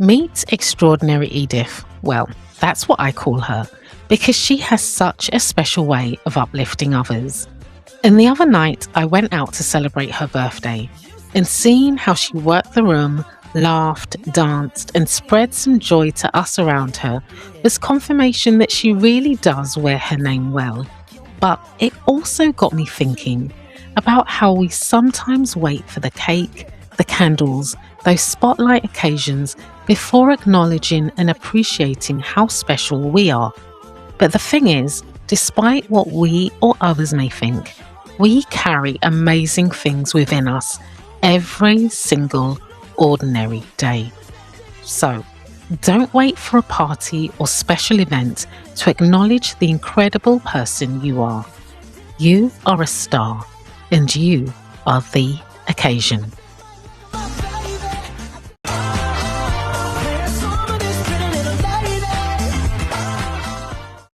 Meet Extraordinary Edith. Well, that's what I call her, because she has such a special way of uplifting others. And the other night, I went out to celebrate her birthday, and seeing how she worked the room, laughed, danced, and spread some joy to us around her was confirmation that she really does wear her name well. But it also got me thinking about how we sometimes wait for the cake, the candles, those spotlight occasions before acknowledging and appreciating how special we are. But the thing is, despite what we or others may think, we carry amazing things within us every single ordinary day. So, don't wait for a party or special event to acknowledge the incredible person you are. You are a star, and you are the occasion.